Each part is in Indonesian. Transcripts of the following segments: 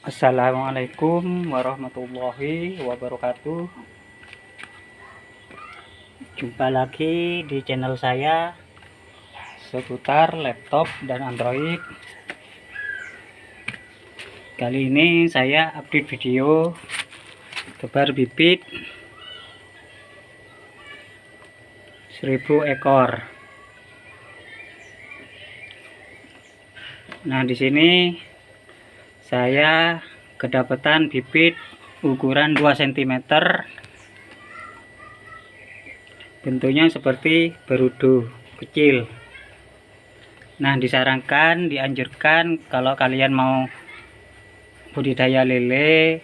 Assalamualaikum warahmatullahi wabarakatuh. Jumpa lagi di channel saya seputar laptop dan Android. Kali ini saya update video tebar bibit 1000 ekor. Nah, di sini saya kedapatan bibit ukuran 2 cm, bentuknya seperti berudu kecil. Nah, dianjurkan kalau kalian mau budidaya lele,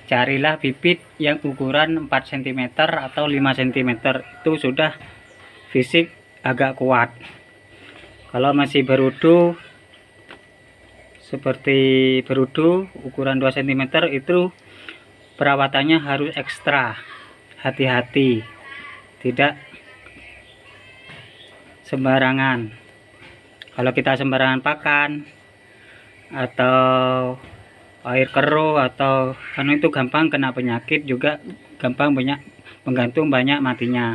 carilah bibit yang ukuran 4 cm atau 5 cm. Itu sudah fisik agak kuat. Kalau masih berudu seperti berudu ukuran 2 cm itu perawatannya harus ekstra hati-hati, tidak sembarangan. Kalau kita sembarangan pakan atau air keruh atau karena itu gampang kena penyakit, juga gampang menggantung banyak matinya.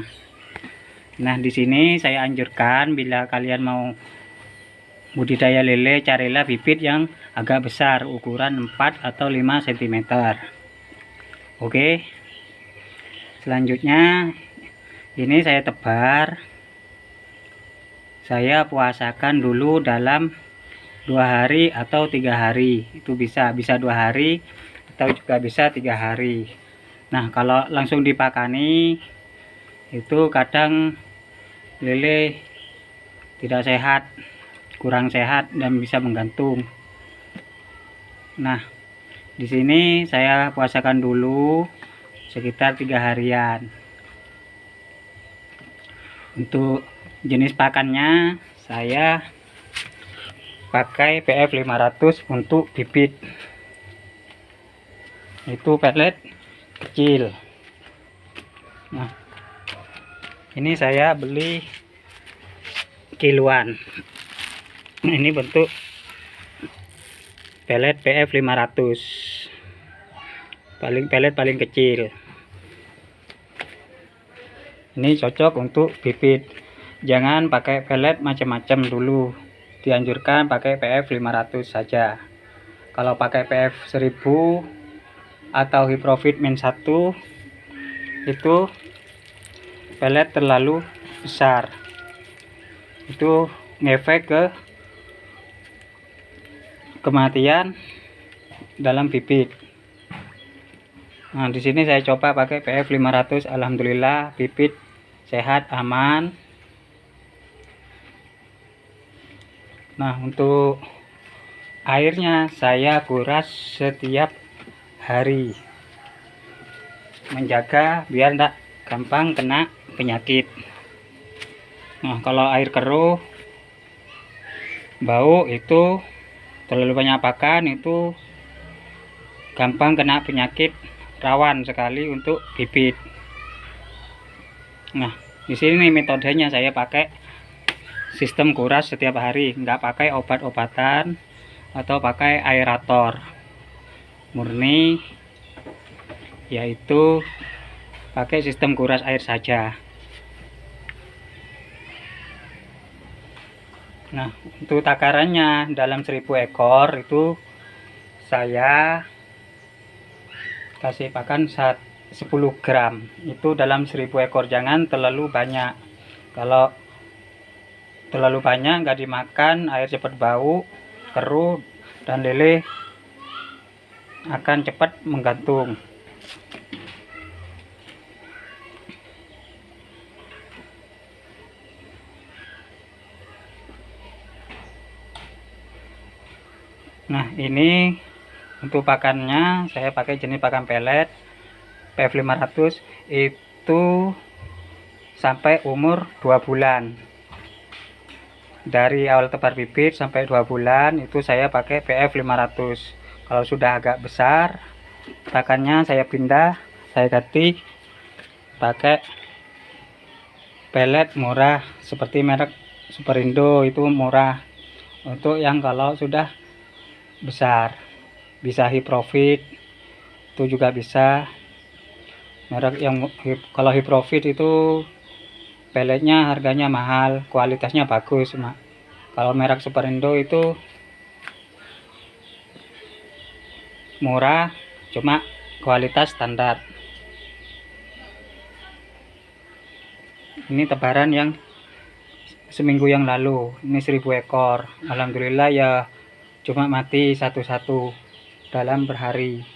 Nah, di sini saya anjurkan bila kalian mau budidaya lele, carilah bibit yang agak besar, ukuran 4 atau 5 cm. Oke. Selanjutnya ini saya tebar. Saya puasakan dulu dalam 2 hari atau 3 hari. Itu bisa 2 hari atau juga bisa 3 hari. Nah, kalau langsung dipakani itu kadang lele tidak sehat, kurang sehat dan bisa menggantung. Nah, di sini saya puasakan dulu sekitar 3 harian. Untuk jenis pakannya saya pakai PF 500 untuk bibit. Itu pelet kecil. Nah, ini saya beli kiloan. Ini bentuk pelet PF 500, pelet paling kecil. Ini cocok untuk bibit. Jangan pakai pelet macam-macam dulu, dianjurkan pakai PF 500 saja. Kalau pakai PF 1000 atau Hiprofit -1 itu pelet terlalu besar, itu ngefek ke kematian dalam bibit. Nah, di sini saya coba pakai PF 500, alhamdulillah bibit sehat, aman. Nah, untuk airnya saya kuras setiap hari, menjaga biar tidak gampang kena penyakit. Nah, kalau air keruh, bau, itu terlalu banyak pakan, itu gampang kena penyakit, rawan sekali untuk bibit. Nah, di sini metodenya saya pakai sistem kuras setiap hari, nggak pakai obat-obatan atau pakai aerator murni, yaitu pakai sistem kuras air saja. Nah, untuk takarannya dalam 1000 ekor itu saya kasih pakan 10 gram itu dalam 1000 ekor. Jangan terlalu banyak. Kalau terlalu banyak nggak dimakan, air cepat bau, keruh, dan lele akan cepat menggantung. Nah, ini untuk pakannya saya pakai jenis pakan pelet PF 500 itu sampai umur 2 bulan. Dari awal tebar bibit sampai 2 bulan itu saya pakai PF 500. Kalau sudah agak besar, pakannya saya pindah, saya ganti pakai pelet murah seperti merek Superindo, itu murah untuk yang kalau sudah besar. bisa High Profit, itu juga bisa. Merek yang kalau High Profit itu peletnya harganya mahal, kualitasnya bagus, kalau merek Superindo itu murah, cuma kualitas standar. Ini tebaran yang seminggu yang lalu, ini 1000 ekor. Alhamdulillah ya, cuma mati satu-satu dalam berhari.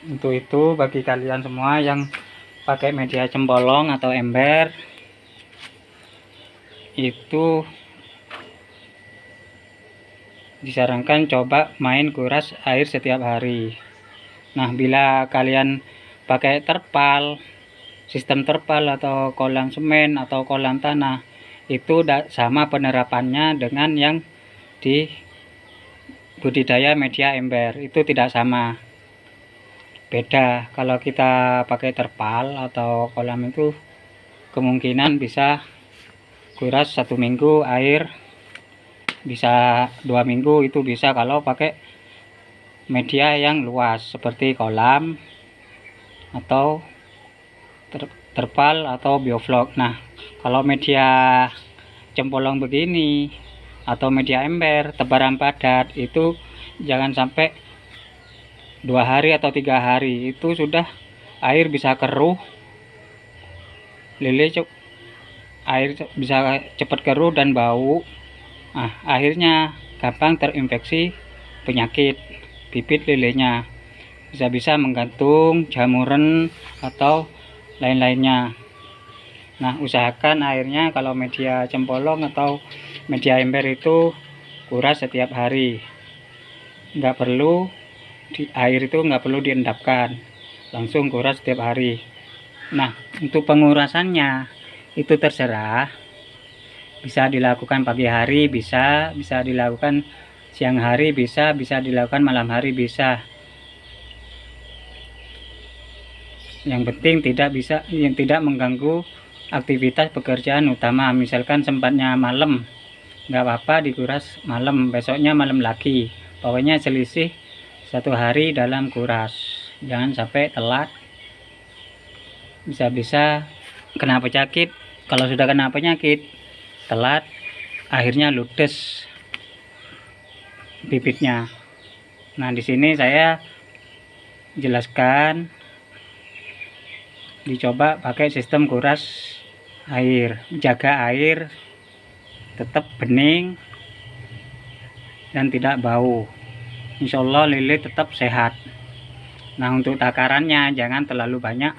Untuk itu bagi kalian semua yang pakai media cembolong atau ember, itu disarankan coba main kuras air setiap hari. Nah, bila kalian pakai terpal, sistem terpal atau kolam semen atau kolam tanah, itu sama penerapannya dengan yang di budidaya media ember, itu tidak sama, beda. Kalau kita pakai terpal atau kolam itu kemungkinan bisa kuras 1 minggu air, bisa 2 minggu, itu bisa kalau pakai media yang luas seperti kolam atau terpal atau bioflok. Nah, kalau media cembolong begini atau media ember tebaran padat, itu jangan sampai 2 hari atau 3 hari, itu sudah air bisa keruh, air bisa cepat keruh dan bau. Nah, akhirnya gampang terinfeksi penyakit bibit lelenya, bisa menggantung, jamuran atau lain-lainnya. Nah, usahakan airnya kalau media cembolong atau media ember itu kuras setiap hari. Nggak perlu air itu nggak perlu diendapkan, langsung kuras setiap hari. Nah, untuk pengurasannya itu terserah, bisa dilakukan pagi hari, bisa dilakukan siang hari, bisa dilakukan malam hari, bisa. Yang penting tidak mengganggu aktivitas pekerjaan utama. Misalkan sempatnya malam, nggak apa-apa dikuras malam, besoknya malam lagi. Pokoknya selisih 1 hari dalam kuras, jangan sampai telat, bisa kena penyakit. Kalau sudah kena penyakit telat, akhirnya ludes bibitnya. Nah, di sini saya jelaskan, dicoba pakai sistem kuras air, jaga air tetap bening dan tidak bau. Insya Allah lele tetap sehat. Nah, untuk takarannya jangan terlalu banyak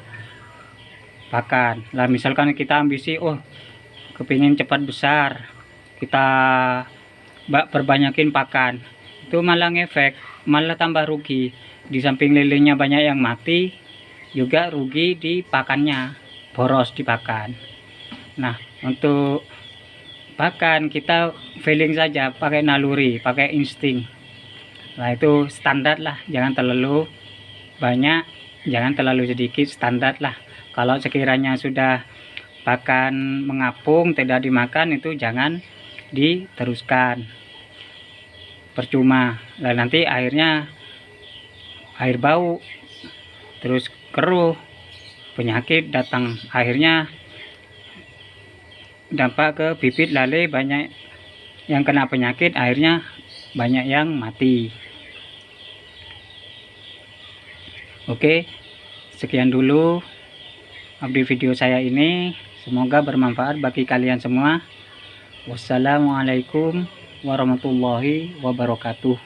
pakan. Lah, misalkan kita ambisi, kepingin cepat besar, kita perbanyakin pakan, itu malah ngefek, malah tambah rugi. Di samping lelenya banyak yang mati, juga rugi di pakannya, boros di pakan. Nah, untuk pakan kita feeling saja, pakai naluri, pakai insting. Nah, itu standar lah, jangan terlalu banyak, jangan terlalu sedikit, standar lah. Kalau sekiranya sudah pakan mengapung tidak dimakan, itu jangan diteruskan, percuma lah, nanti airnya air bau, terus keruh, penyakit datang, akhirnya dampak ke bibit lale, banyak yang kena penyakit, akhirnya banyak yang mati. Oke, sekian dulu update video saya ini, semoga bermanfaat bagi kalian semua. Wassalamualaikum warahmatullahi wabarakatuh.